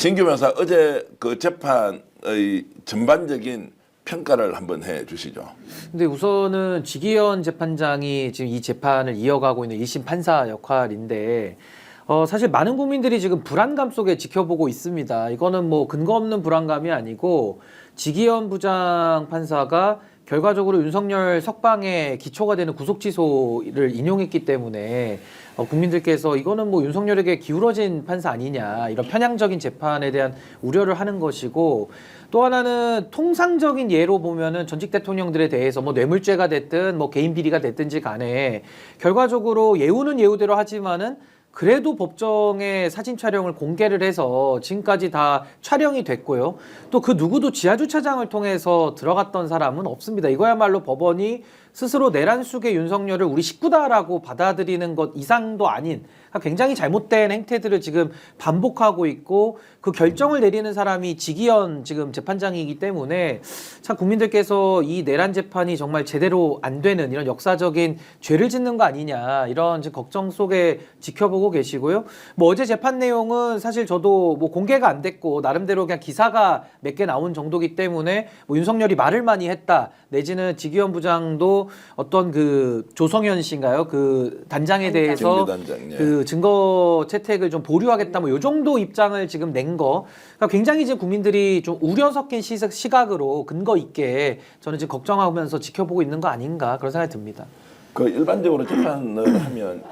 신규 변호사 어제 그 재판의 전반적인 평가를 한번 해 주시죠. 근데 우선은 지기현 재판장이 지금 이 재판을 이어가고 있는 1심 판사 역할인데 사실 많은 국민들이 지금 불안감 속에 지켜보고 있습니다. 이거는 뭐 근거 없는 불안감이 아니고 지기현 부장 판사가 결과적으로 윤석열 석방에 기초가 되는 구속취소를 인용했기 때문에 국민들께서 이거는 뭐 윤석열에게 기울어진 판사 아니냐 이런 편향적인 재판에 대한 우려를 하는 것이고 또 하나는 통상적인 예로 보면은 전직 대통령들에 대해서 뭐 뇌물죄가 됐든 뭐 개인 비리가 됐든지 간에 결과적으로 예우는 예우대로 하지만은 그래도 법정에 사진 촬영을 공개를 해서 지금까지 다 촬영이 됐고요. 또 그 누구도 지하주차장을 통해서 들어갔던 사람은 없습니다. 이거야말로 법원이 스스로 내란 속의 윤석열을 우리 식구다라고 받아들이는 것 이상도 아닌 굉장히 잘못된 행태들을 지금 반복하고 있고 그 결정을 내리는 사람이 지기현 지금 재판장이기 때문에 참 국민들께서 이 내란 재판이 정말 제대로 안 되는 이런 역사적인 죄를 짓는 거 아니냐 이런 지금 걱정 속에 지켜보고 계시고요. 뭐 어제 재판 내용은 사실 저도 뭐 공개가 안 됐고 나름대로 그냥 기사가 몇 개 나온 정도기 때문에 뭐 윤석열이 말을 많이 했다 내지는 지기현 부장도 어떤 그 조성현 씨인가요? 그 단장에 대해서 단장, 예. 그 증거 채택을 좀 보류하겠다 뭐 요 정도 입장을 지금 낸 거. 그러니까 굉장히 이제 국민들이 좀 우려 섞인 시각으로 근거 있게 저는 지금 걱정하면서 지켜보고 있는 거 아닌가 그런 생각이 듭니다. 그 일반적으로 재판을 하면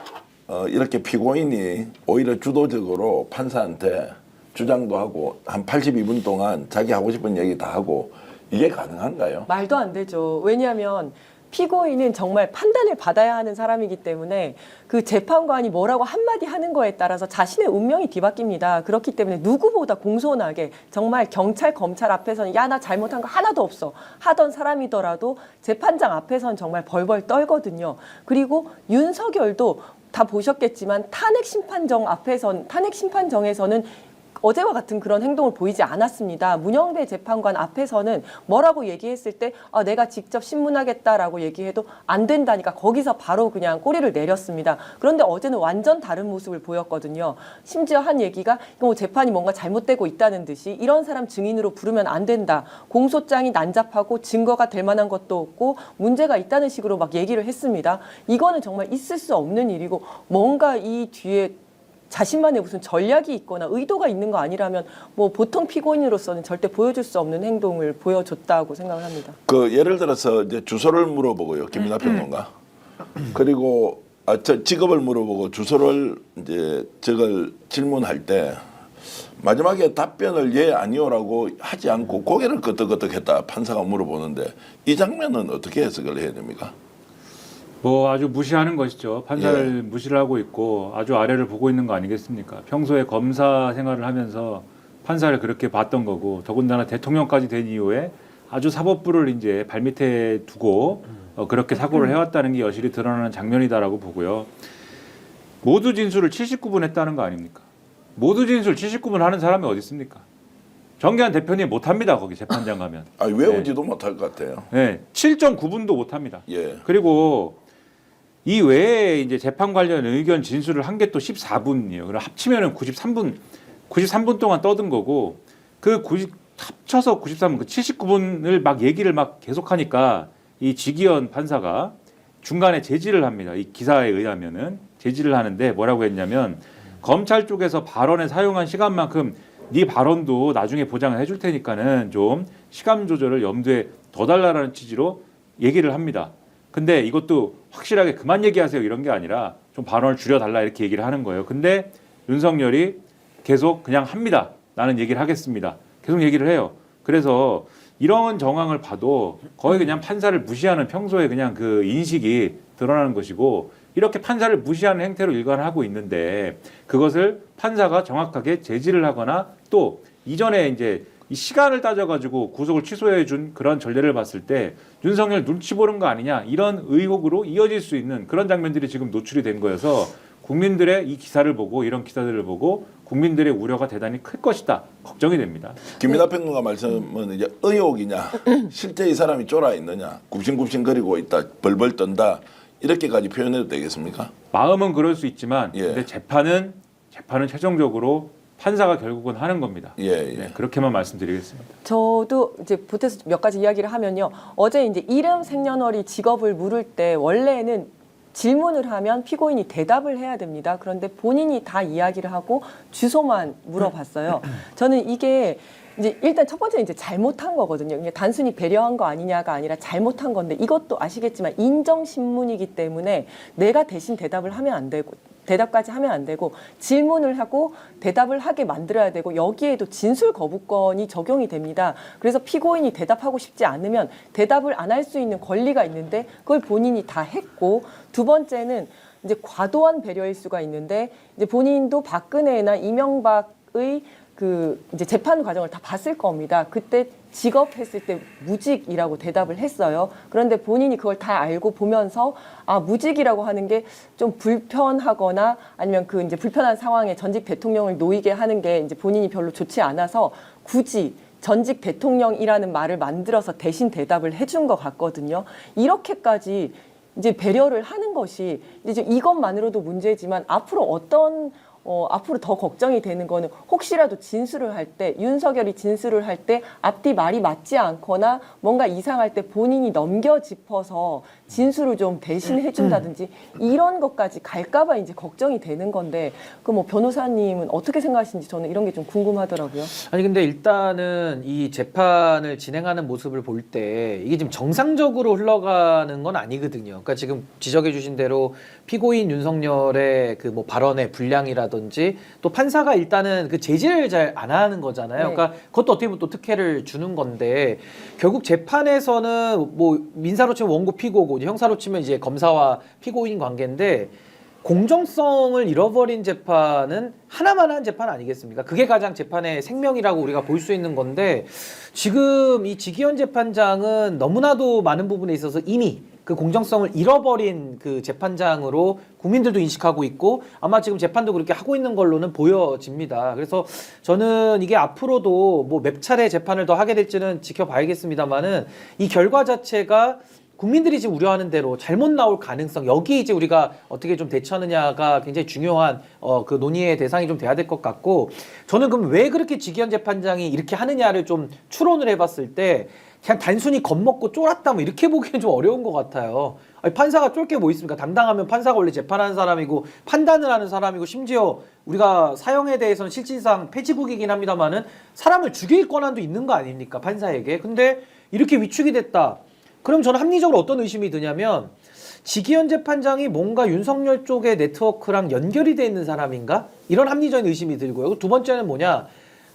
이렇게 피고인이 오히려 주도적으로 판사한테 주장도 하고 한 82분 동안 자기 하고 싶은 얘기 다 하고 이게 가능한가요? 말도 안 되죠. 왜냐하면 피고인은 정말 판단을 받아야 하는 사람이기 때문에 그 재판관이 뭐라고 한마디 하는 거에 따라서 자신의 운명이 뒤바뀝니다. 그렇기 때문에 누구보다 공손하게 정말 경찰, 검찰 앞에서는 야, 나 잘못한 거 하나도 없어 하던 사람이더라도 재판장 앞에서는 정말 벌벌 떨거든요. 그리고 윤석열도 다 보셨겠지만 탄핵 심판정에서는 어제와 같은 그런 행동을 보이지 않았습니다. 문영배 재판관 앞에서는 뭐라고 얘기했을 때 내가 직접 신문하겠다라고 얘기해도 안 된다니까 거기서 바로 그냥 꼬리를 내렸습니다. 그런데 어제는 완전 다른 모습을 보였거든요. 심지어 한 얘기가 재판이 뭔가 잘못되고 있다는 듯이 이런 사람 증인으로 부르면 안 된다. 공소장이 난잡하고 증거가 될 만한 것도 없고 문제가 있다는 식으로 막 얘기를 했습니다. 이거는 정말 있을 수 없는 일이고 뭔가 이 뒤에 자신만의 무슨 전략이 있거나 의도가 있는 거 아니라면 뭐 보통 피고인으로서는 절대 보여줄 수 없는 행동을 보여줬다고 생각을 합니다. 그 예를 들어서 이제 주소를 물어보고요, 김민하 평론가. 그리고 저 직업을 물어보고 주소를 이제 저걸 질문할 때 마지막에 답변을 예 아니오라고 하지 않고 고개를 끄덕끄덕했다 판사가 물어보는데 이 장면은 어떻게 해석을 해야 됩니까? 뭐 아주 무시하는 것이죠. 판사를 무시를 하고 있고 아주 아래를 보고 있는 거 아니겠습니까? 평소에 검사 생활을 하면서 판사를 그렇게 봤던 거고 더군다나 대통령까지 된 이후에 아주 사법부를 이제 발밑에 두고 그렇게 사고를 해왔다는 게 여실히 드러나는 장면이다라고 보고요. 모두 진술을 79분 했다는 거 아닙니까? 모두 진술 79분 하는 사람이 어디 있습니까? 정기환 대표님 못합니다. 거기 재판장 가면. 외우지도 못할 것 같아요. 네, 7.9분도 못합니다. 예. 그리고 이 외에 이제 재판 관련 의견 진술을 한 게 또 14분이에요. 그럼 합치면은 93분 동안 떠든 거고 합쳐서 93분, 그 79분을 막 얘기를 막 계속하니까 이 지기현 판사가 중간에 제지를 합니다. 이 기사에 의하면은 제지를 하는데 뭐라고 했냐면 검찰 쪽에서 발언에 사용한 시간만큼 네 발언도 나중에 보장을 해줄 테니까는 좀 시간 조절을 염두에 더 달라라는 취지로 얘기를 합니다. 근데 이것도 확실하게 그만 얘기하세요 이런 게 아니라 좀 발언을 줄여달라 이렇게 얘기를 하는 거예요. 근데 윤석열이 계속 그냥 합니다. 나는 얘기를 하겠습니다. 계속 얘기를 해요. 그래서 이런 정황을 봐도 거의 그냥 판사를 무시하는 평소에 그냥 그 인식이 드러나는 것이고 이렇게 판사를 무시하는 행태로 일관하고 있는데 그것을 판사가 정확하게 제지를 하거나 또 이전에 이제 이 시간을 따져가지고 구속을 취소해 준 그런 전례를 봤을 때 윤석열 눈치 보는 거 아니냐 이런 의혹으로 이어질 수 있는 그런 장면들이 지금 노출이 된 거여서 국민들의 이 기사를 보고 이런 기사들을 보고 국민들의 우려가 대단히 클 것이다 걱정이 됩니다. 김민하 평론가 말씀은 이제 의혹이냐 실제 이 사람이 쫄아 있느냐 굽신굽신거리고 있다 벌벌 떤다 이렇게까지 표현해도 되겠습니까? 마음은 그럴 수 있지만 예. 근데 재판은 최종적으로 판사가 결국은 하는 겁니다. 예, 예. 네, 그렇게만 말씀드리겠습니다. 저도 이제 보태서 몇 가지 이야기를 하면요. 어제 이제 이름, 생년월일, 직업을 물을 때 원래는 질문을 하면 피고인이 대답을 해야 됩니다. 그런데 본인이 다 이야기를 하고 주소만 물어봤어요. 저는 이게 이제 일단 첫 번째 이제 잘못한 거거든요. 그냥 단순히 배려한 거 아니냐가 아니라 잘못한 건데 이것도 아시겠지만 인정 신문이기 때문에 내가 대신 대답을 하면 안 되고 대답까지 하면 안 되고 질문을 하고 대답을 하게 만들어야 되고 여기에도 진술 거부권이 적용이 됩니다. 그래서 피고인이 대답하고 싶지 않으면 대답을 안 할 수 있는 권리가 있는데 그걸 본인이 다 했고 두 번째는 이제 과도한 배려일 수가 있는데 이제 본인도 박근혜나 이명박의 그 이제 재판 과정을 다 봤을 겁니다. 그때 직업했을 때 무직이라고 대답을 했어요. 그런데 본인이 그걸 다 알고 보면서 아 무직이라고 하는 게 좀 불편하거나 아니면 그 이제 불편한 상황에 전직 대통령을 놓이게 하는 게 이제 본인이 별로 좋지 않아서 굳이 전직 대통령이라는 말을 만들어서 대신 대답을 해준 것 같거든요. 이렇게까지 이제 배려를 하는 것이 이제 이것만으로도 문제지만 앞으로 더 걱정이 되는 거는 혹시라도 진술을 할 때 윤석열이 진술을 할 때 앞뒤 말이 맞지 않거나 뭔가 이상할 때 본인이 넘겨 짚어서 진술을 좀 대신해 준다든지 이런 것까지 갈까 봐 이제 걱정이 되는 건데 그 뭐 변호사님은 어떻게 생각하시는지 저는 이런 게 좀 궁금하더라고요. 아니 근데 일단은 이 재판을 진행하는 모습을 볼 때 이게 지금 정상적으로 흘러가는 건 아니거든요. 그러니까 지금 지적해 주신 대로 피고인 윤석열의 그 뭐 발언의 분량이라든지 또 판사가 일단은 그 제지를 잘 안 하는 거잖아요. 네. 그러니까 그것도 어떻게 보면 또 특혜를 주는 건데 결국 재판에서는 뭐 민사로 치면 원고 피고고 형사로 치면 이제 검사와 피고인 관계인데 공정성을 잃어버린 재판은 하나만 한 재판 아니겠습니까? 그게 가장 재판의 생명이라고 우리가 볼 수 있는 건데 지금 이 지기현 재판장은 너무나도 많은 부분에 있어서 이미 그 공정성을 잃어버린 그 재판장으로 국민들도 인식하고 있고 아마 지금 재판도 그렇게 하고 있는 걸로는 보여집니다. 그래서 저는 이게 앞으로도 뭐 몇 차례 재판을 더 하게 될지는 지켜봐야겠습니다만은 이 결과 자체가 국민들이 지금 우려하는 대로 잘못 나올 가능성 여기 이제 우리가 어떻게 좀 대처하느냐가 굉장히 중요한 그 논의의 대상이 좀 돼야 될 것 같고 저는 그럼 왜 그렇게 지기현 재판장이 이렇게 하느냐를 좀 추론을 해봤을 때 그냥 단순히 겁먹고 쫄았다 뭐 이렇게 보기엔 좀 어려운 것 같아요. 아니, 판사가 쫄 게 뭐 있습니까? 당당하면 판사가 원래 재판하는 사람이고 판단을 하는 사람이고 심지어 우리가 사형에 대해서는 실질상 폐지국이긴 합니다만은 사람을 죽일 권한도 있는 거 아닙니까? 판사에게. 근데 이렇게 위축이 됐다. 그럼 저는 합리적으로 어떤 의심이 드냐면 지기현 재판장이 뭔가 윤석열 쪽의 네트워크랑 연결이 돼 있는 사람인가? 이런 합리적인 의심이 들고요. 두 번째는 뭐냐?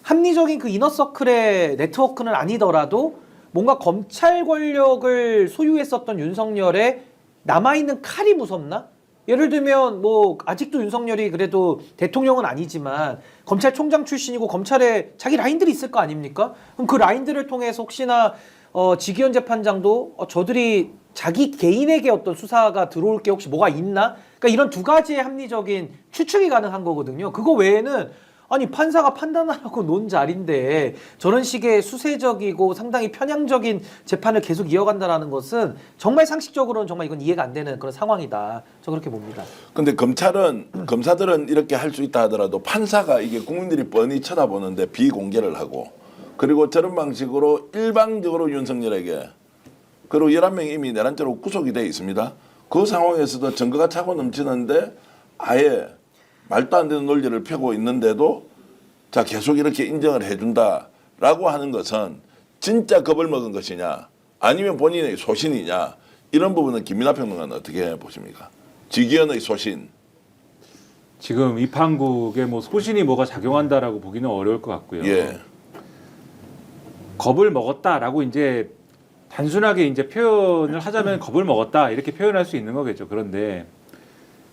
합리적인 그 이너서클의 네트워크는 아니더라도 뭔가 검찰 권력을 소유했었던 윤석열의 남아있는 칼이 무섭나? 예를 들면 뭐 아직도 윤석열이 그래도 대통령은 아니지만 검찰총장 출신이고 검찰에 자기 라인들이 있을 거 아닙니까? 그럼 그 라인들을 통해서 혹시나 지기현 재판장도 저들이 자기 개인에게 어떤 수사가 들어올 게 혹시 뭐가 있나? 그러니까 이런 두 가지의 합리적인 추측이 가능한 거거든요. 그거 외에는 아니 판사가 판단하라고 논 자리인데 저런 식의 수세적이고 상당히 편향적인 재판을 계속 이어간다는 것은 정말 상식적으로는 정말 이건 이해가 안 되는 그런 상황이다. 저 그렇게 봅니다. 근데 검사들은 이렇게 할 수 있다 하더라도 판사가 이게 국민들이 뻔히 쳐다보는데 비공개를 하고 그리고 저런 방식으로 일방적으로 윤석열에게 그리고 11명이 이미 내란죄로 구속이 돼 있습니다. 그 상황에서도 증거가 차고 넘치는데 아예 말도 안 되는 논리를 펴고 있는데도 자 계속 이렇게 인정을 해준다라고 하는 것은 진짜 겁을 먹은 것이냐 아니면 본인의 소신이냐 이런 부분은 김민하 평론가는 어떻게 보십니까? 지기현의 소신. 지금 이 판국에 뭐 소신이 뭐가 작용한다라고 보기는 어려울 것 같고요. 예. 겁을 먹었다라고 이제 단순하게 이제 표현을 하자면 겁을 먹었다 이렇게 표현할 수 있는 거겠죠. 그런데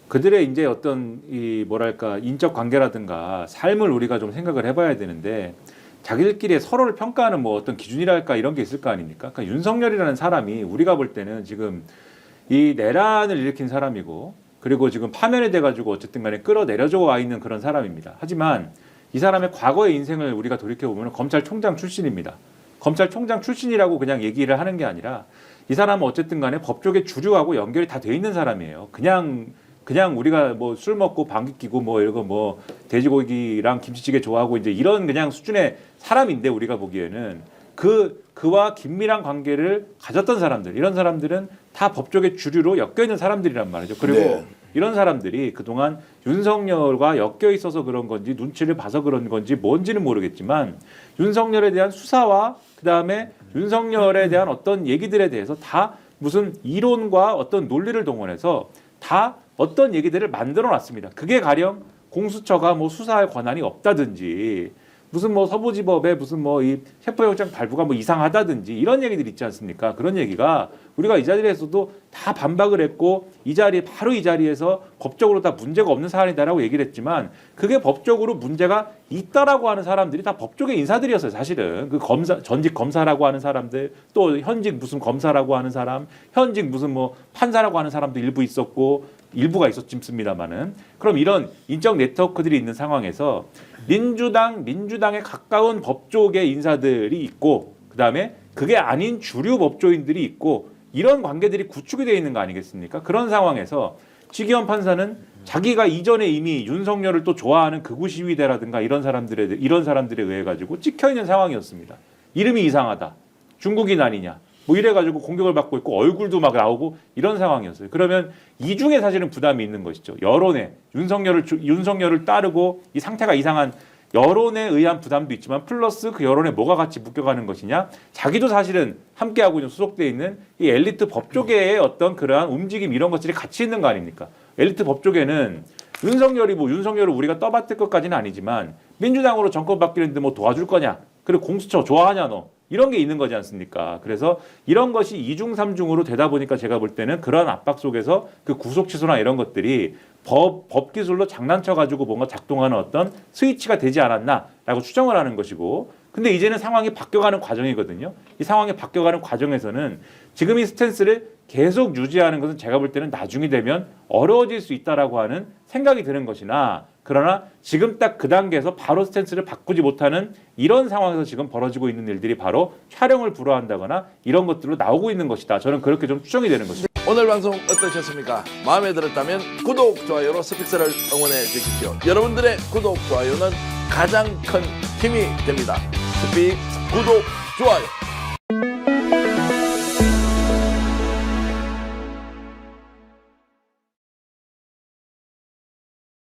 그들의 이제 어떤 이 뭐랄까 인적 관계라든가 삶을 우리가 좀 생각을 해봐야 되는데 자기들끼리 서로를 평가하는 뭐 어떤 기준이랄까 이런 게 있을 거 아닙니까? 그러니까 윤석열이라는 사람이 우리가 볼 때는 지금 이 내란을 일으킨 사람이고 그리고 지금 파면이 돼가지고 어쨌든 간에 끌어내려져 와 있는 그런 사람입니다. 하지만 이 사람의 과거의 인생을 우리가 돌이켜보면 검찰총장 출신입니다. 검찰총장 출신이라고 그냥 얘기를 하는 게 아니라 이 사람은 어쨌든 간에 법 쪽의 주류하고 연결이 다 돼 있는 사람이에요. 그냥 그냥 우리가 뭐 술 먹고 방귀 뀌고 뭐 이런 거 뭐 돼지고기랑 김치찌개 좋아하고 이제 이런 그냥 수준의 사람인데 우리가 보기에는 그와 긴밀한 관계를 가졌던 사람들 이런 사람들은 다 법조계 주류로 엮여 있는 사람들이란 말이죠. 그리고 네. 이런 사람들이 그동안 윤석열과 엮여 있어서 그런 건지 눈치를 봐서 그런 건지 뭔지는 모르겠지만 윤석열에 대한 수사와 그다음에 윤석열에 대한 어떤 얘기들에 대해서 다 무슨 이론과 어떤 논리를 동원해서 다 어떤 얘기들을 만들어 놨습니다. 그게 가령 공수처가 뭐 수사할 권한이 없다든지 무슨 뭐 서부지법에 무슨 뭐 이 체포영장 발부가 뭐 이상하다든지 이런 얘기들이 있지 않습니까? 그런 얘기가 우리가 이 자리에서도 다 반박을 했고 이 자리에 바로 이 자리에서 법적으로 다 문제가 없는 사안이다라고 얘기를 했지만 그게 법적으로 문제가 있다라고 하는 사람들이 다 법조계 인사들이었어요. 사실은 그 검사 전직 검사라고 하는 사람들 또 현직 무슨 검사라고 하는 사람 현직 무슨 뭐 판사라고 하는 사람도 일부 있었고 일부가 있었습니다만은 그럼 이런 인적 네트워크들이 있는 상황에서 민주당에 가까운 법조계 인사들이 있고 그다음에 그게 아닌 주류 법조인들이 있고 이런 관계들이 구축이 되어 있는 거 아니겠습니까? 그런 상황에서 지기현 판사는 자기가 이전에 이미 윤석열을 또 좋아하는 극우 시위대라든가 이런 사람들에 의해 가지고 찍혀 있는 상황이었습니다. 이름이 이상하다. 중국인 아니냐. 뭐 이래가지고 공격을 받고 있고 얼굴도 막 나오고 이런 상황이었어요. 그러면 이 중에 사실은 부담이 있는 것이죠. 여론에 윤석열을 따르고 이 상태가 이상한 여론에 의한 부담도 있지만 플러스 그 여론에 뭐가 같이 묶여가는 것이냐. 자기도 사실은 함께하고 있는 소속돼 있는 이 엘리트 법조계의 어떤 그러한 움직임 이런 것들이 같이 있는 거 아닙니까? 엘리트 법조계는 윤석열을 우리가 떠받들 것까지는 아니지만 민주당으로 정권 바뀌는데 뭐 도와줄 거냐. 그리고 공수처 좋아하냐 너. 이런 게 있는 거지 않습니까? 그래서 이런 것이 이중 삼중으로 되다 보니까 제가 볼 때는 그런 압박 속에서 그 구속 취소나 이런 것들이 법 기술로 장난쳐가지고 뭔가 작동하는 어떤 스위치가 되지 않았나라고 추정을 하는 것이고 근데 이제는 상황이 바뀌어가는 과정이거든요. 이 상황이 바뀌어가는 과정에서는 지금 이 스탠스를 계속 유지하는 것은 제가 볼 때는 나중이 되면 어려워질 수 있다라고 하는 생각이 드는 것이나 그러나 지금 딱 그 단계에서 바로 스탠스를 바꾸지 못하는 이런 상황에서 지금 벌어지고 있는 일들이 바로 촬영을 불허한다거나 이런 것들로 나오고 있는 것이다. 저는 그렇게 좀 추정이 되는 것입니다. 오늘 방송 어떠셨습니까? 마음에 들었다면 구독, 좋아요로 스픽스를 응원해 주십시오. 여러분들의 구독, 좋아요는 가장 큰 힘이 됩니다. 스픽 구독, 좋아요.